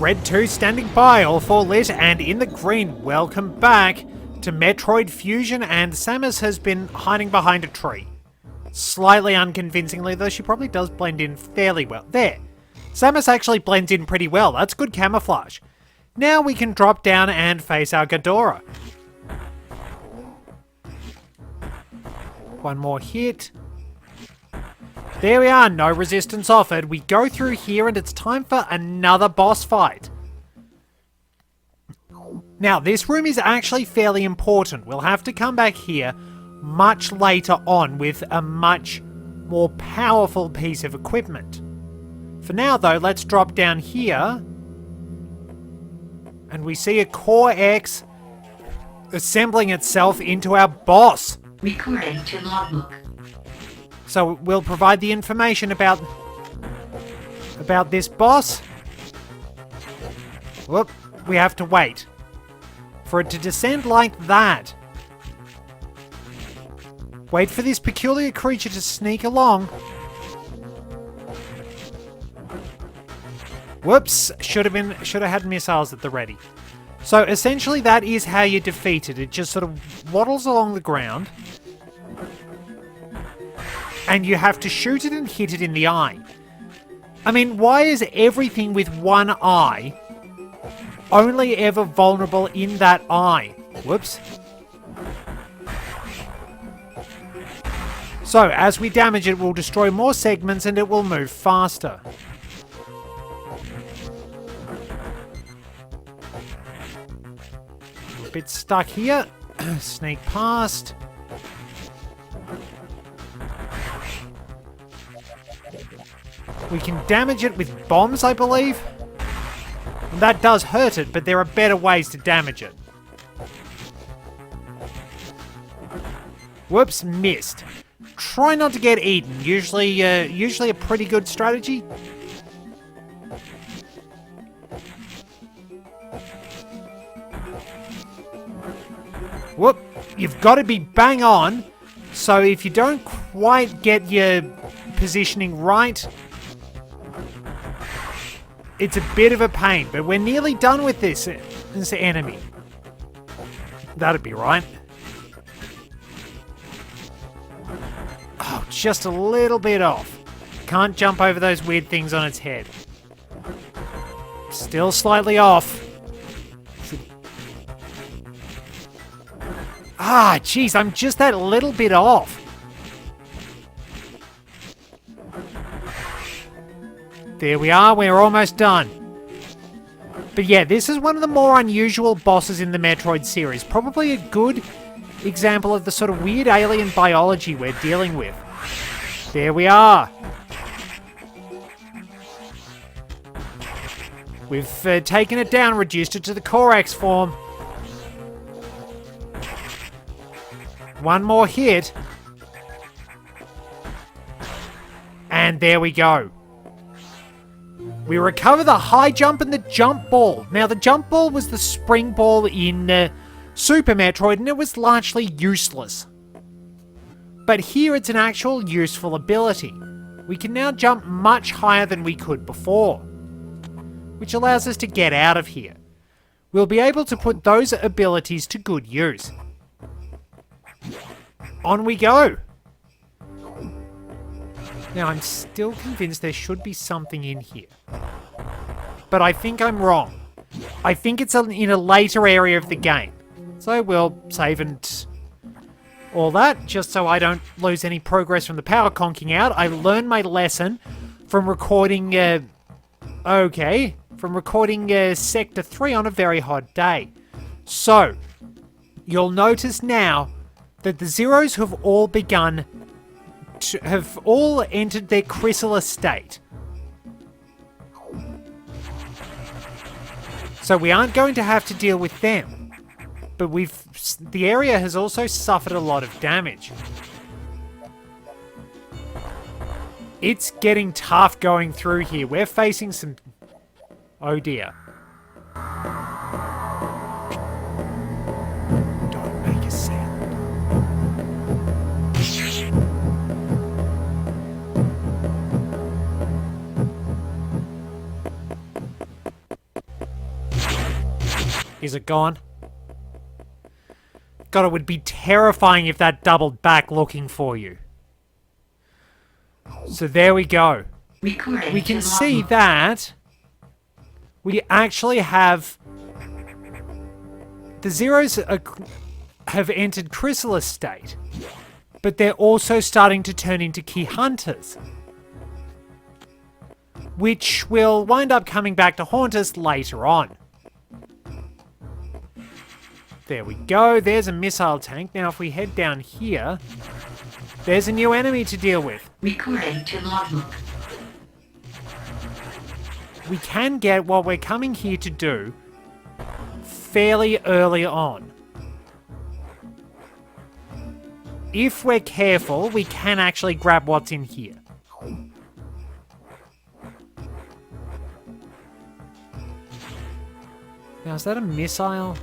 Red 2 standing by, all 4 lit, and in the green. Welcome back to Metroid Fusion, and Samus has been hiding behind a tree. Slightly unconvincingly, though she probably does blend in fairly well. There. Samus actually blends in pretty well. That's good camouflage. Now we can drop down and face our Ghidorah. One more hit. There we are, no resistance offered. We go through here and it's time for another boss fight. Now, this room is actually fairly important. We'll have to come back here much later on with a much more powerful piece of equipment. For now, though, let's drop down here. And we see a Core X assembling itself into our boss. Recording to logbook. So we'll provide the information about this boss. Whoop, we have to wait for it to descend like that. Wait for this peculiar creature to sneak along. Whoops, should have had missiles at the ready. So essentially that is how you defeat it. It just sort of waddles along the ground. And you have to shoot it and hit it in the eye. I mean, why is everything with one eye only ever vulnerable in that eye? Whoops. So, as we damage it, we'll destroy more segments and it will move faster. A bit stuck here. Sneak past. We can damage it with bombs, I believe. And that does hurt it, but there are better ways to damage it. Whoops, missed. Try not to get eaten. Usually a pretty good strategy. Whoop, you've got to be bang on. So if you don't quite get your positioning right, it's a bit of a pain, but we're nearly done with this enemy. That'd be right. Oh, just a little bit off. Can't jump over those weird things on its head. Still slightly off. Ah, jeez, I'm just that little bit off. There we are, we're almost done. But yeah, this is one of the more unusual bosses in the Metroid series. Probably a good example of the sort of weird alien biology we're dealing with. There we are. We've taken it down, reduced it to the Core X form. One more hit. And there we go. We recover the high jump and the jump ball. Now, the jump ball was the spring ball in Super Metroid, and it was largely useless. But here it's an actual useful ability. We can now jump much higher than we could before, which allows us to get out of here. We'll be able to put those abilities to good use. On we go. Now, I'm still convinced there should be something in here. But I think I'm wrong. I think it's in a later area of the game. So we'll save and all that, just so I don't lose any progress from the power conking out. I learned my lesson from recording... Sector 3 on a very hot day. So, you'll notice now that the Zeros have all entered their chrysalis state. So we aren't going to have to deal with them. But the area has also suffered a lot of damage. It's getting tough going through here. We're facing some... Oh dear. Don't make a sound. Is it gone? God, it would be terrifying if that doubled back looking for you. So there we go. Recording We can to see logbook. that we actually have the zeros have entered chrysalis state, but they're also starting to turn into key hunters, which will wind up coming back to haunt us later on. There we go. There's a missile tank. Now if we head down here, there's a new enemy to deal with. Recording to logbook. We can get what we're coming here to do fairly early on. If we're careful, we can actually grab what's in here. Now, is that a missile?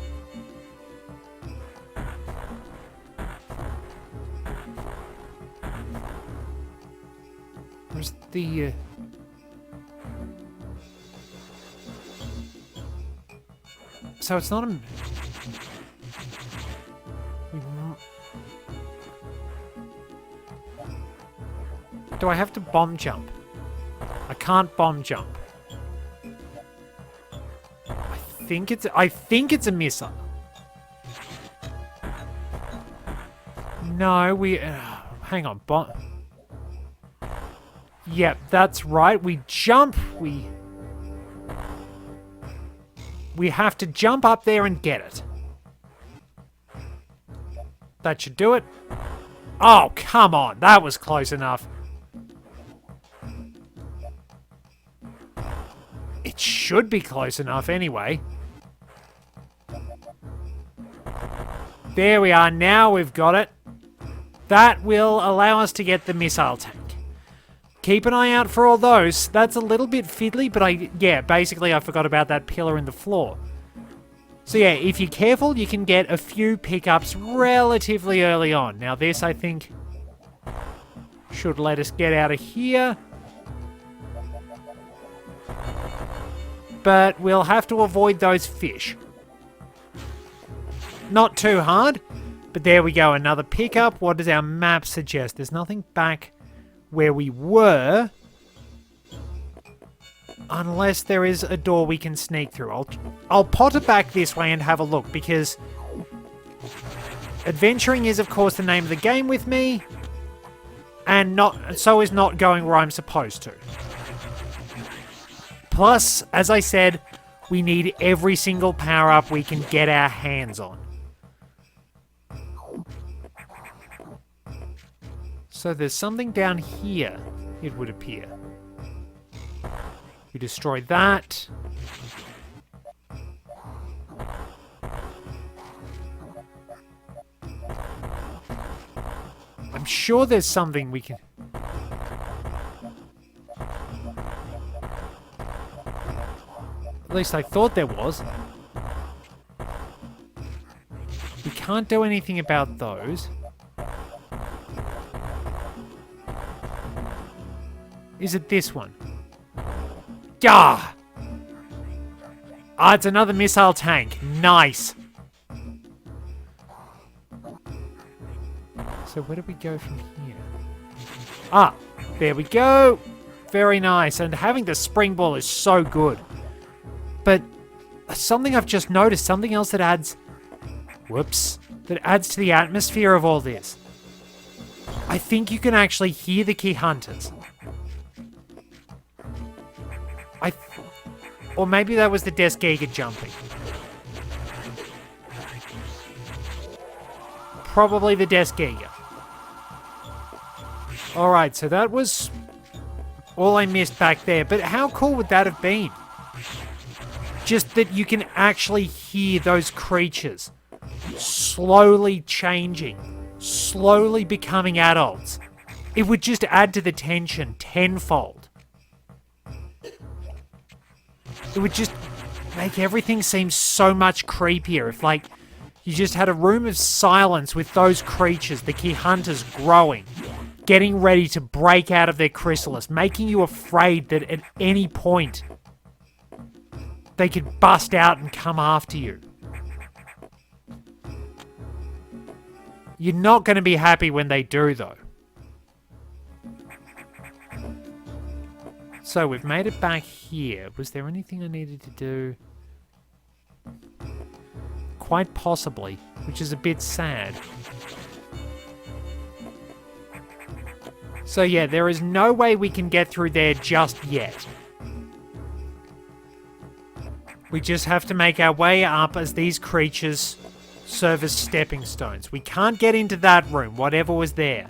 Where's the... So it's not a... Do I have to bomb jump? I can't bomb jump. I think it's a missile. No, we... hang on, bomb... Yep, that's right. We jump. We have to jump up there and get it. That should do it. Oh, come on. That was close enough. It should be close enough anyway. There we are. Now we've got it. That will allow us to get the missile tank. Keep an eye out for all those. That's a little bit fiddly, but basically I forgot about that pillar in the floor. So yeah, if you're careful, you can get a few pickups relatively early on. Now this, I think, should let us get out of here. But we'll have to avoid those fish. Not too hard, but there we go, another pickup. What does our map suggest? There's nothing back where we were, unless there is a door we can sneak through. I'll potter back this way and have a look, because adventuring is, of course, the name of the game with me, and so is not going where I'm supposed to. Plus, as I said, we need every single power-up we can get our hands on. So there's something down here, it would appear. We destroy that. I'm sure there's something we can... At least I thought there was. We can't do anything about those. Is it this one? Gah! Ah, it's another missile tank. Nice. So where do we go from here? Ah, there we go. Very nice. And having the spring ball is so good. But something I've just noticed, something else that adds... Whoops. That adds to the atmosphere of all this. I think you can actually hear the key hunters. Or maybe that was the Desk Giga jumping. Probably the Desk Giga. Alright, so that was all I missed back there. But how cool would that have been? Just that you can actually hear those creatures slowly changing, slowly becoming adults. It would just add to the tension tenfold. It would just make everything seem so much creepier if, like, you just had a room of silence with those creatures, the key hunters, growing, getting ready to break out of their chrysalis, making you afraid that at any point they could bust out and come after you. You're not going to be happy when they do, though. So, we've made it back here. Was there anything I needed to do? Quite possibly, which is a bit sad. So yeah, there is no way we can get through there just yet. We just have to make our way up as these creatures serve as stepping stones. We can't get into that room, whatever was there.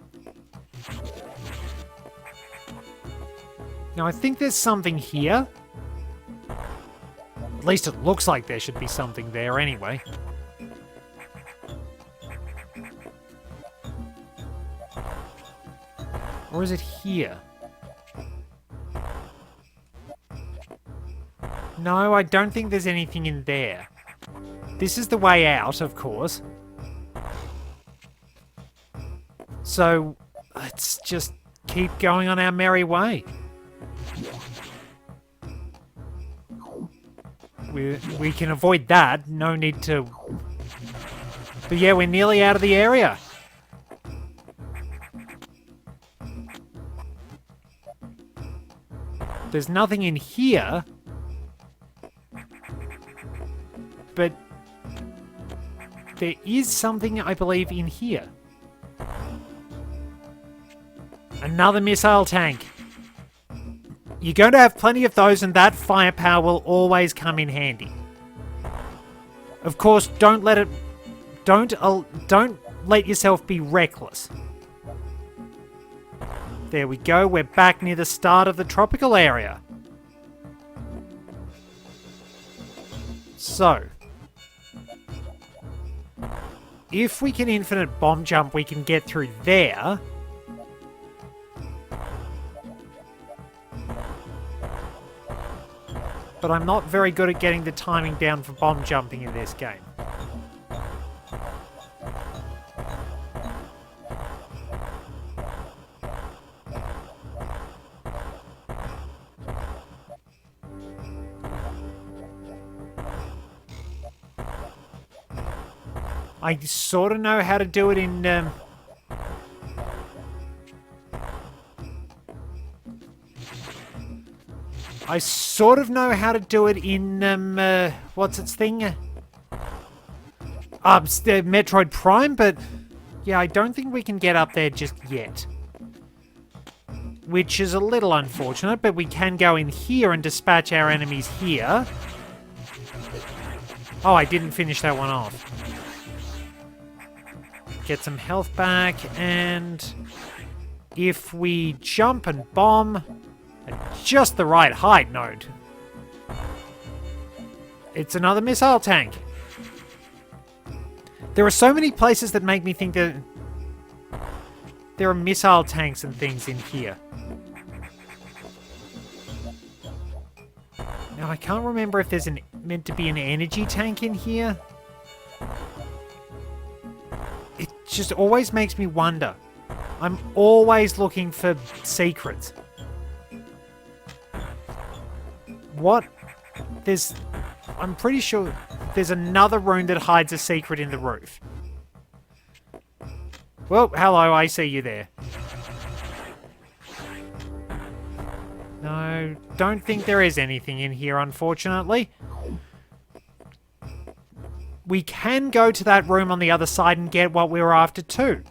Now, I think there's something here. At least it looks like there should be something there anyway. Or is it here? No, I don't think there's anything in there. This is the way out, of course. So, let's just keep going on our merry way. We can avoid that. No need to... But yeah, we're nearly out of the area. There's nothing in here. But there is something, I believe, in here. Another missile tank. You're going to have plenty of those, and that firepower will always come in handy. Of course, don't let yourself be reckless. There we go. We're back near the start of the tropical area. So, if we can infinite bomb jump, we can get through there. But I'm not very good at getting the timing down for bomb jumping in this game. I sort of know how to do it in... I sort of know how to do it in, what's its thing? Metroid Prime, but yeah, I don't think we can get up there just yet. Which is a little unfortunate, but we can go in here and dispatch our enemies here. Oh, I didn't finish that one off. Get some health back, and if we jump and bomb... at just the right height, note. It's another missile tank. There are so many places that make me think that there are missile tanks and things in here. Now, I can't remember if there's meant to be an energy tank in here. It just always makes me wonder. I'm always looking for secrets. What? I'm pretty sure there's another room that hides a secret in the roof. Well, hello, I see you there. No, don't think there is anything in here, unfortunately. We can go to that room on the other side and get what we were after too.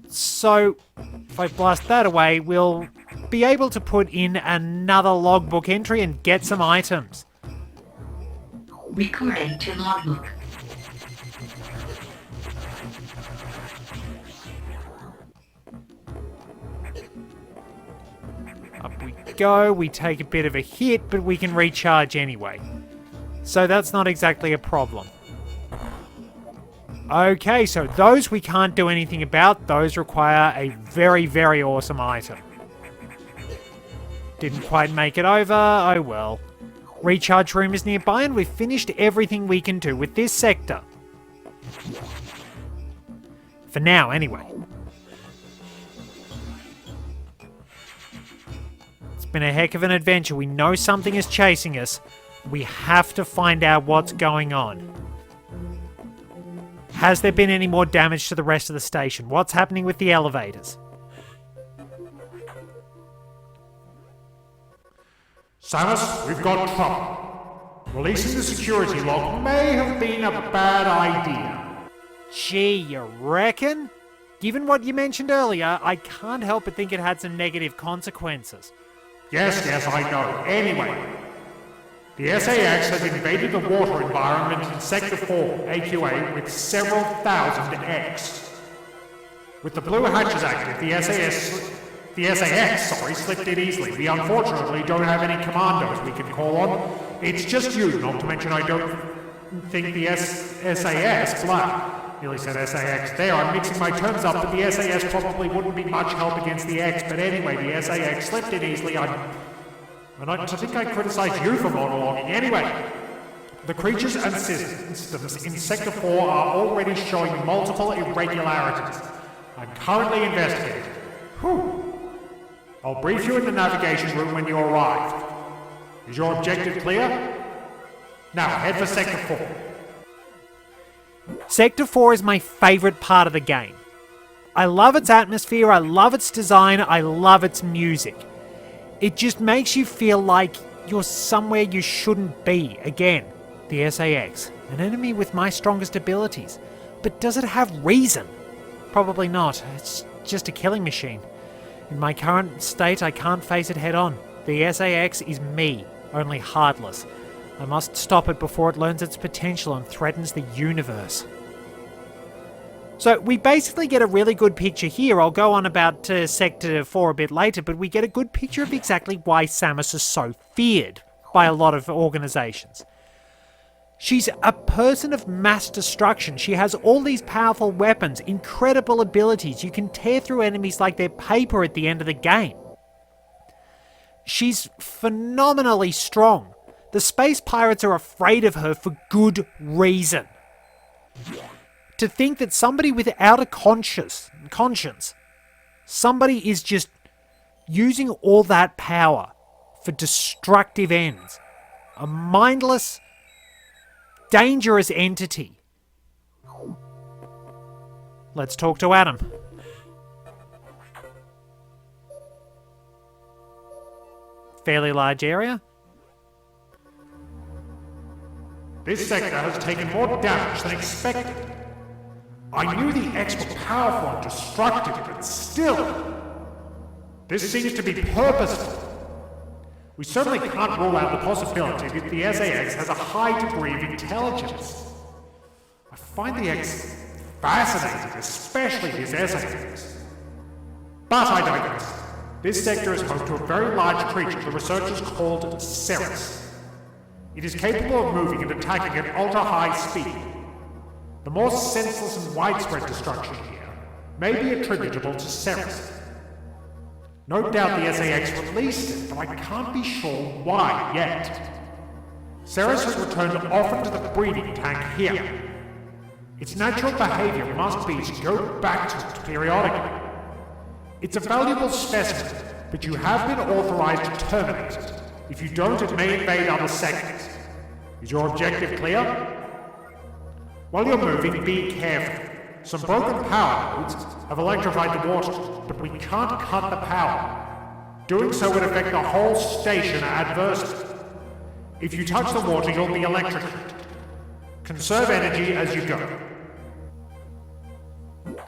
So, if I blast that away, we'll be able to put in another logbook entry and get some items. Recording to logbook. Up we go. We take a bit of a hit, but we can recharge anyway. So that's not exactly a problem. Okay, so those we can't do anything about. Those require a very, very awesome item. Didn't quite make it over. Oh well. Recharge room is nearby, and we've finished everything we can do with this sector. For now, anyway. It's been a heck of an adventure. We know something is chasing us. We have to find out what's going on. Has there been any more damage to the rest of the station? What's happening with the elevators? Samus, we've got trouble. Releasing the security lock may have been a bad idea. Gee, you reckon? Given what you mentioned earlier, I can't help but think it had some negative consequences. Yes, I know. Anyway, the SAX has invaded the water environment in Sector 4, AQA, with several thousand X. With the blue hatches active, the SAX slipped in easily. We unfortunately don't have any commandos we can call on. It's just you, not to mention I don't think the SAS, nearly said SAX there. I'm mixing my terms up, but the SAS probably wouldn't be much help against the X. But anyway, the SAX slipped in easily. And I think I criticize you for monologuing. Anyway, the creatures and systems in Sector 4 are already showing multiple irregularities. I'm currently investigating. I'll brief you in the navigation room when you arrive. Is your objective clear? Now, head for Sector 4. Sector 4 is my favourite part of the game. I love its atmosphere, I love its design, I love its music. It just makes you feel like you're somewhere you shouldn't be. Again, the SAX, an enemy with my strongest abilities. But does it have reason? Probably not. It's just a killing machine. In my current state, I can't face it head on. The SAX is me, only heartless. I must stop it before it learns its potential and threatens the universe. So we basically get a really good picture here. I'll go on about Sector 4 a bit later, but we get a good picture of exactly why Samus is so feared by a lot of organizations. She's a person of mass destruction. She has all these powerful weapons, incredible abilities. You can tear through enemies like they're paper at the end of the game. She's phenomenally strong. The space pirates are afraid of her for good reason. To think that somebody without a conscience, somebody is just using all that power for destructive ends. A mindless, dangerous entity. Let's talk to Adam. Fairly large area. This sector has taken more damage than expected. I knew the X were powerful and destructive, but still, this seems to be purposeful. We certainly can't rule out the possibility that the SAX has a high degree of intelligence. I find the X fascinating, especially his SAX. But I digress. This sector is home to a very large creature the researchers called Ceres. It is capable of moving and attacking at ultra-high speed. The more senseless and widespread destruction here may be attributable to Ceres. No doubt the SAX released it, but I can't be sure why yet. Ceres has returned often to the breeding tank here. Its natural behavior must be to go back to it periodically. It's a valuable specimen, but you have been authorized to terminate it. If you don't, it may invade other sectors. Is your objective clear? While you're moving, be careful. Some broken power nodes have electrified the water, but we can't cut the power. Doing so would affect the whole station adversely. If you touch the water, you'll be electrocuted. Conserve energy as you go.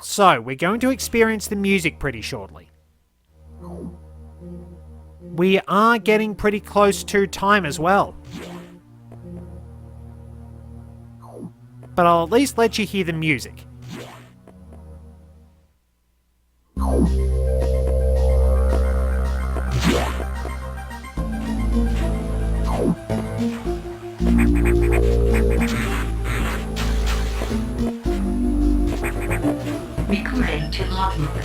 So, we're going to experience the music pretty shortly. We are getting pretty close to time as well. But I'll at least let you hear the music. Recording to logbook.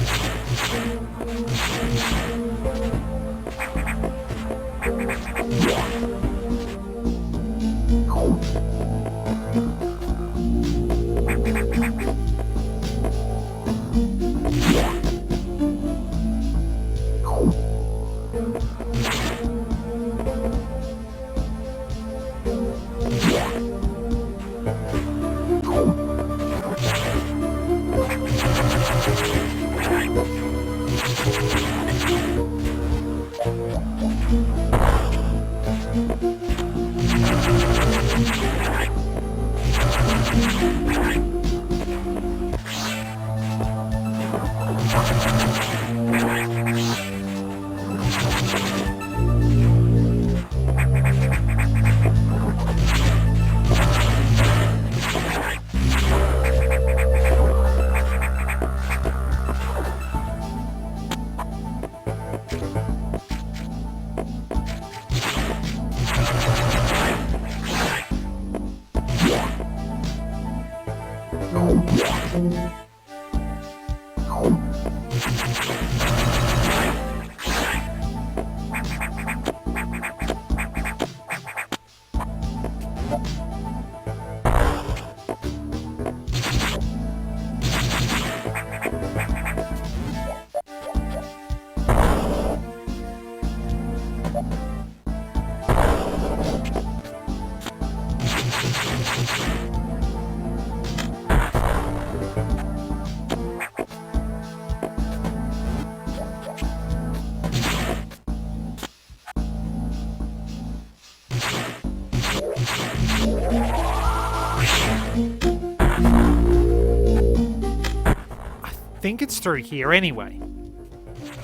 I think it's through here anyway.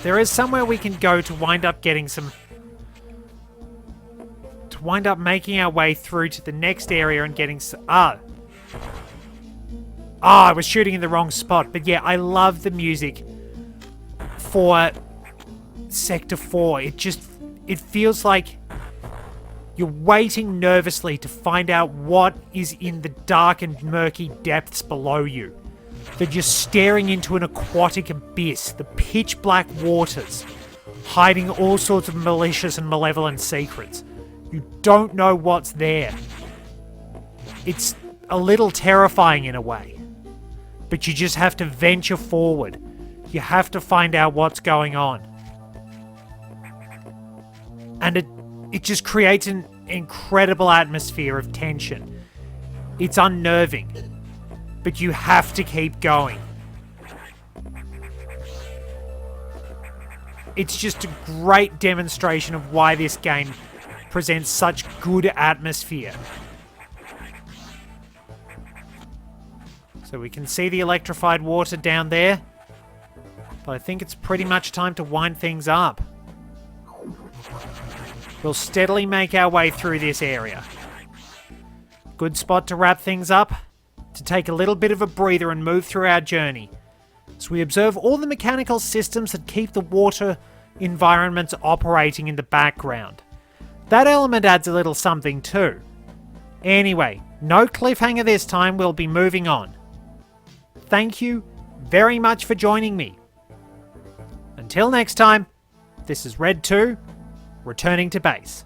There is somewhere we can go to wind up getting some... to wind up making our way through to the next area and getting... I was shooting in the wrong spot. But yeah, I love the music for Sector 4. It feels like you're waiting nervously to find out what is in the dark and murky depths below you. That you're staring into an aquatic abyss, the pitch black waters, hiding all sorts of malicious and malevolent secrets. You don't know what's there. It's a little terrifying in a way. But you just have to venture forward. You have to find out what's going on. And it just creates an incredible atmosphere of tension. It's unnerving. But you have to keep going. It's just a great demonstration of why this game presents such good atmosphere. So we can see the electrified water down there. But I think it's pretty much time to wind things up. We'll steadily make our way through this area. Good spot to wrap things up. To take a little bit of a breather and move through our journey. So we observe all the mechanical systems that keep the water environments operating in the background. That element adds a little something too. Anyway, no cliffhanger this time, we'll be moving on. Thank you very much for joining me. Until next time, this is Red 2, returning to base.